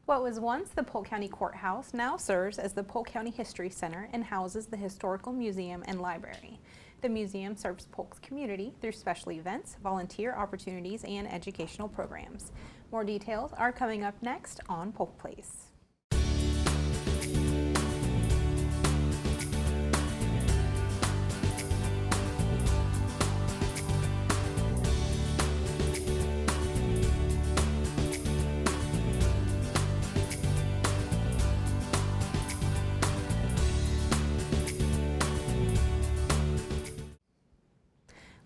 What was once the Polk County Courthouse now serves as the Polk County History Center and houses the Historical Museum and Library. The museum serves Polk's community through special events, volunteer opportunities, and educational programs. More details are coming up next on Polk Place.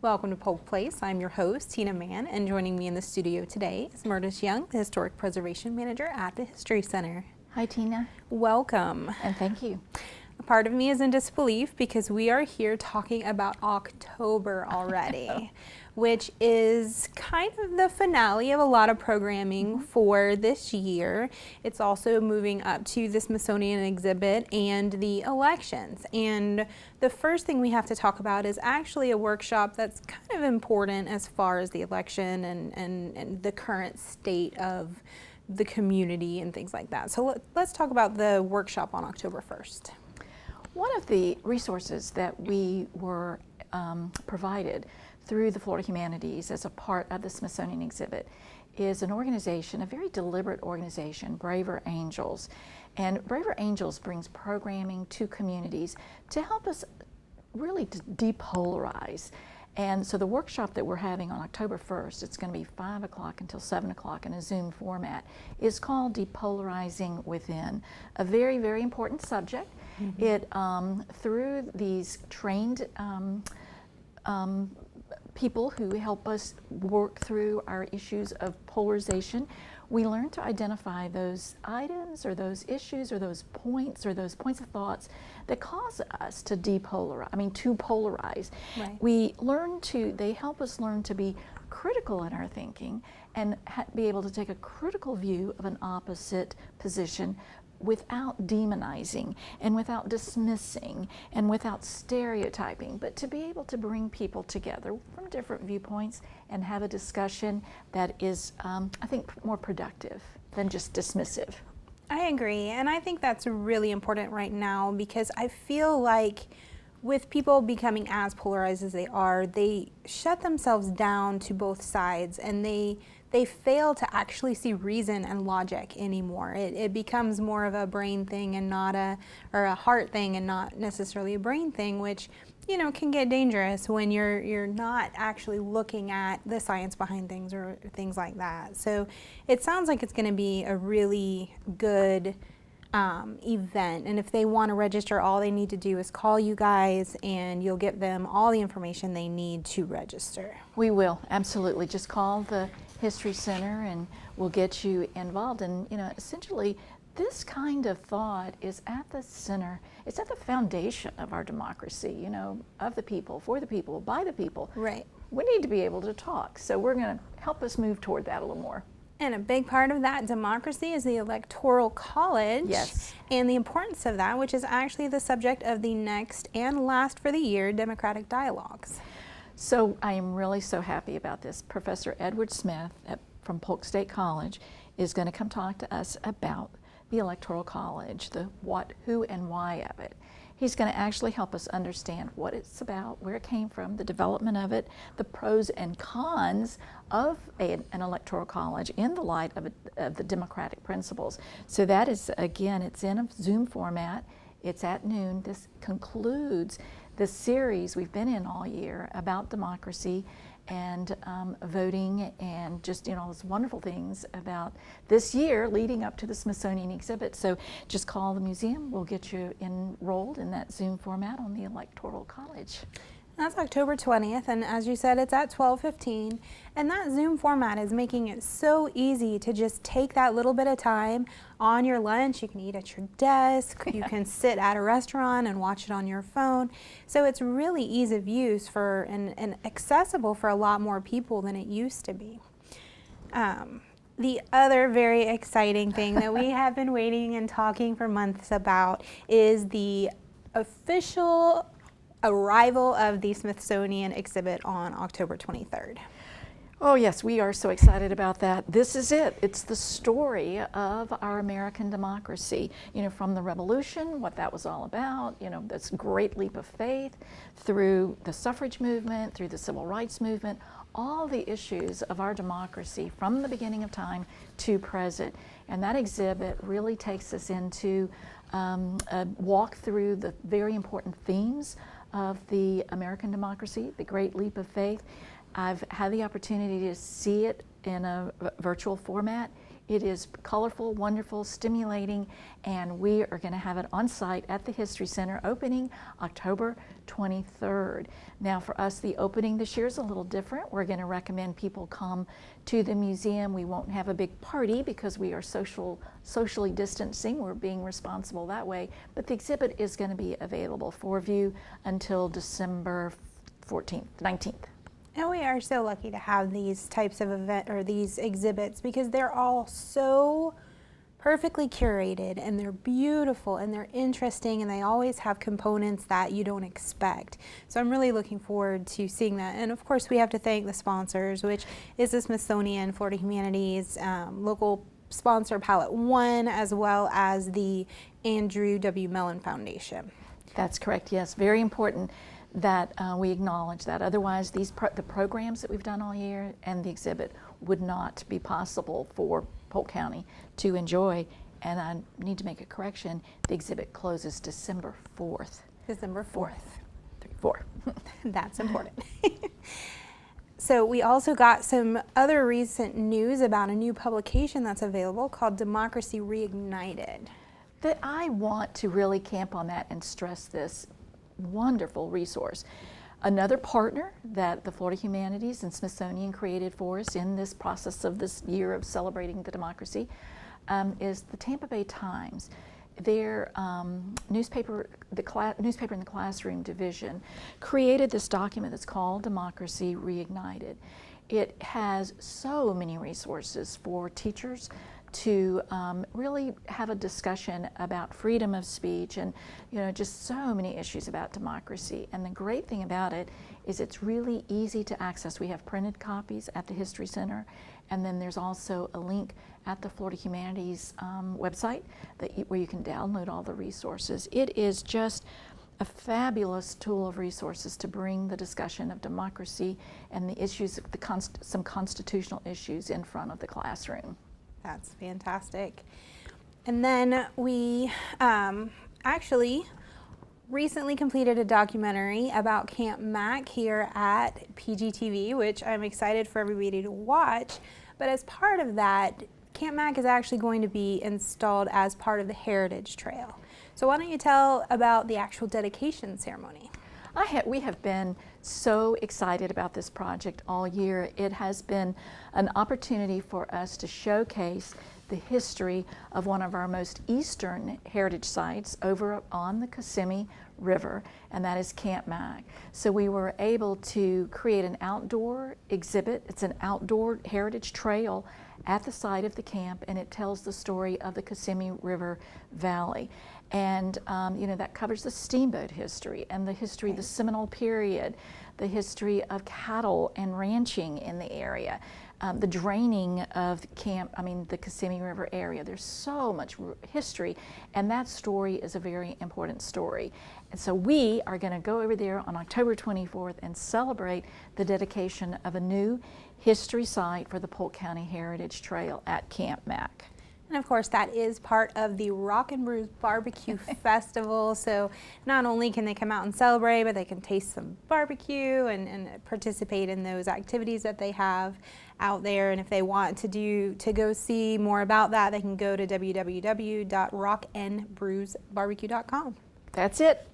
Welcome to Polk Place. I'm your host, Tina Mann, and joining me in the studio today is Murtis Young, the Historic Preservation Manager at the History Center. Hi, Tina. Welcome. And thank you. A part of me is in disbelief because we are here talking about October already, which is kind of the finale of a lot of programming for this year. It's also moving up to the Smithsonian exhibit and the elections. And the first thing we have to talk about is actually a workshop that's kind of important as far as the election and the current state of the community and things like that. So let's talk about the workshop on October 1st. One of the resources that we were provided through the Florida Humanities as a part of the Smithsonian exhibit is an organization, a very deliberate organization, Braver Angels. And Braver Angels brings programming to communities to help us really to depolarize. And so the workshop that we're having on October 1st, it's going to be 5 o'clock until 7 o'clock in a Zoom format, is called Depolarizing Within, a very, very important subject. It, through these trained people who help us work through our issues of polarization, we learn to identify those items or those issues or those points of thoughts that cause us to to polarize. Right. We learn to, they help us learn to be critical in our thinking and be able to take a critical view of an opposite position without demonizing and without dismissing and without stereotyping, but to be able to bring people together from different viewpoints and have a discussion that is, I think, more productive than just dismissive. I agree, and I think that's really important right now because I feel like with people becoming as polarized as they are, they shut themselves down to both sides and they fail to actually see reason and logic anymore. It becomes more of a brain thing and not or a heart thing and not necessarily a brain thing, which, you know, can get dangerous when you're not actually looking at the science behind things or things like that. So it sounds like it's going to be a really good event, and if they want to register, all they need to do is call you guys and you'll give them all the information they need to register. We will, absolutely. Just call the History Center and we'll get you involved. And, you know, essentially this kind of thought is at the center, it's at the foundation of our democracy, you know, of the people, for the people, by the people. Right. We need to be able to talk, so we're going to help us move toward that a little more. And a big part of that democracy is the Electoral College. Yes. And the importance of that, which is actually the subject of the next and last for the year Democratic Dialogues. So I am really so happy about this. Professor Edward Smith from Polk State College is going to come talk to us about the Electoral College, the what, who, and why of it. He's going to actually help us understand what it's about, where it came from, the development of it, the pros and cons of an electoral college in the light of the democratic principles. So that is, again, it's in a Zoom format. It's at noon. This concludes the series we've been in all year about democracy and voting and just, you know, those wonderful things about this year leading up to the Smithsonian exhibit. So just call the museum. We'll get you enrolled in that Zoom format on the Electoral College. That's October 20th, and as you said, it's at 12:15. And that Zoom format is making it so easy to just take that little bit of time on your lunch. You can eat at your desk, you can sit at a restaurant and watch it on your phone. So it's really ease of use for and accessible for a lot more people than it used to be. The other very exciting thing that we have been waiting and talking for months about is the official arrival of the Smithsonian exhibit on October 23rd. Oh yes, we are so excited about that. This is it. It's the story of our American democracy. You know, from the Revolution, what that was all about, you know, this great leap of faith, through the suffrage movement, through the civil rights movement, all the issues of our democracy from the beginning of time to present. And that exhibit really takes us into a walk through the very important themes of the American democracy, the great leap of faith. I've had the opportunity to see it in a virtual format. It is colorful, wonderful, stimulating, and we are going to have it on site at the History Center opening October 23rd. Now for us, the opening this year is a little different. We're going to recommend people come to the museum. We won't have a big party because we are socially distancing. We're being responsible that way, but the exhibit is going to be available for view until December 14th, 19th. And we are so lucky to have these types of these exhibits because they're all so perfectly curated and they're beautiful and they're interesting and they always have components that you don't expect. So I'm really looking forward to seeing that. And of course we have to thank the sponsors, which is the Smithsonian, Florida Humanities, local sponsor Palette One, as well as the Andrew W. Mellon Foundation. That's correct, yes, very important that we acknowledge that. Otherwise, the programs that we've done all year and the exhibit would not be possible for Polk County to enjoy. And I need to make a correction. The exhibit closes December 4th. December 4th. 4. That's important. So we also got some other recent news about a new publication that's available called Democracy Reignited. That I want to really camp on that and stress this wonderful resource. Another partner that the Florida Humanities and Smithsonian created for us in this process of this year of celebrating the democracy is the Tampa Bay Times. Their newspaper in the classroom division created this document that's called Democracy Reignited. It has so many resources for teachers to really have a discussion about freedom of speech and, you know, just so many issues about democracy. And the great thing about it is it's really easy to access. We have printed copies at the History Center, and then there's also a link at the Florida Humanities website where you can download all the resources. It is just a fabulous tool of resources to bring the discussion of democracy and the issues of some constitutional issues in front of the classroom. That's fantastic. And then we actually recently completed a documentary about Camp Mac here at PGTV, which I'm excited for everybody to watch. But as part of that, Camp Mac is actually going to be installed as part of the Heritage Trail. So why don't you tell about the actual dedication ceremony? We have been so excited about this project all year. It has been an opportunity for us to showcase the history of one of our most eastern heritage sites over on the Kissimmee River, and that is Camp Mac. So we were able to create an outdoor exhibit. It's an outdoor heritage trail at the site of the camp, and it tells the story of the Kissimmee River Valley. And you know, that covers the steamboat history and the history of the Seminole period, the history of cattle and ranching in the area, the draining of the Kissimmee River area. There's so much history, and that story is a very important story. And so we are going to go over there on October 24th and celebrate the dedication of a new history site for the Polk County Heritage Trail at Camp Mac. And of course, that is part of the Rock and Brews Barbecue Festival. So not only can they come out and celebrate, but they can taste some barbecue and participate in those activities that they have out there. And if they want to go see more about that, they can go to www.rockandbrewsbarbecue.com. That's it.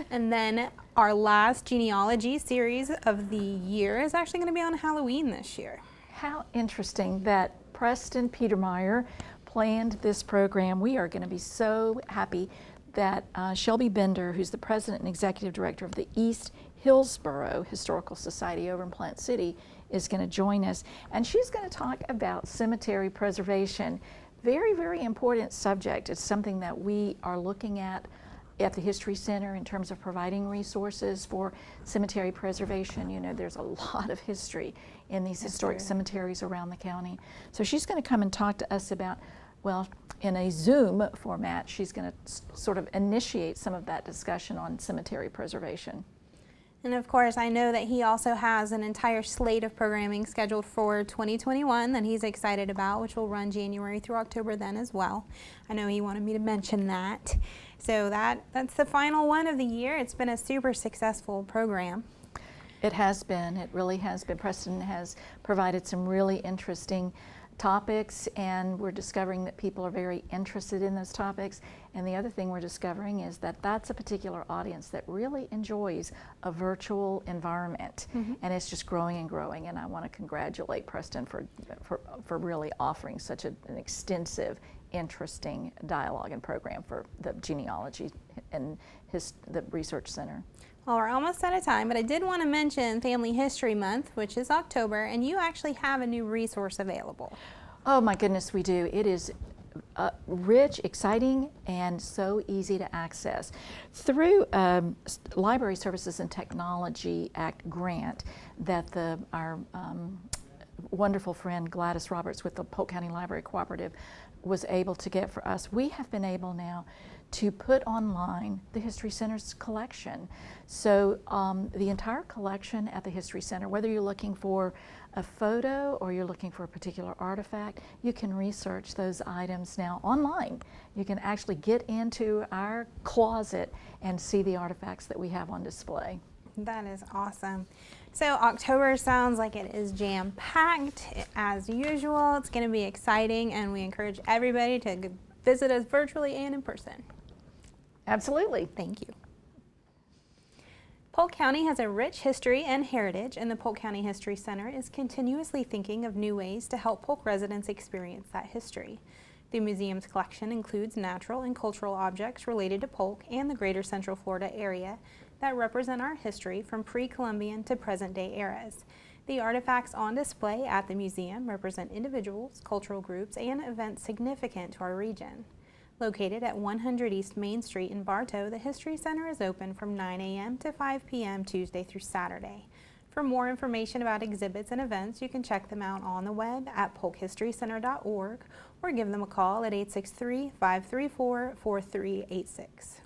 And then our last genealogy series of the year is actually going to be on Halloween this year. How interesting that Preston Petermeyer planned this program. We are going to be so happy that Shelby Bender, who's the president and executive director of the East Hillsborough Historical Society over in Plant City, is going to join us. And she's going to talk about cemetery preservation. Very, very important subject. It's something that we are looking at at the History Center in terms of providing resources for cemetery preservation. You know, there's a lot of history in these historic cemeteries around the county. So she's going to come and talk to us about, well, in a Zoom format, she's going to sort of initiate some of that discussion on cemetery preservation. And of course, I know that he also has an entire slate of programming scheduled for 2021 that he's excited about, which will run January through October then as well. I know he wanted me to mention that. So that's the final one of the year. It's been a super successful program. It has been. It really has been. Preston has provided some really interesting topics, and we're discovering that people are very interested in those topics. And the other thing we're discovering is that that's a particular audience that really enjoys a virtual environment, and it's just growing and growing. And I want to congratulate Preston for really offering such an extensive, interesting dialogue and program for the genealogy and the research center. Well, we're almost out of time, but I did want to mention Family History Month, which is October, and you actually have a new resource available. Oh my goodness, we do. It is rich, exciting, and so easy to access. Through Library Services and Technology Act grant that our wonderful friend Gladys Roberts with the Polk County Library Cooperative was able to get for us, we have been able now to put online the History Center's collection. So the entire collection at the History Center, whether you're looking for a photo or you're looking for a particular artifact, you can research those items now online. You can actually get into our closet and see the artifacts that we have on display. That is awesome. So October sounds like it is jam-packed as usual. It's going to be exciting, and we encourage everybody to visit us virtually and in person. Absolutely. Thank you. Polk County has a rich history and heritage, and the Polk County History Center is continuously thinking of new ways to help Polk residents experience that history. The museum's collection includes natural and cultural objects related to Polk and the greater Central Florida area that represent our history from pre-Columbian to present-day eras. The artifacts on display at the museum represent individuals, cultural groups, and events significant to our region. Located at 100 East Main Street in Bartow, the History Center is open from 9 a.m. to 5 p.m. Tuesday through Saturday. For more information about exhibits and events, you can check them out on the web at polkhistorycenter.org or give them a call at 863-534-4386.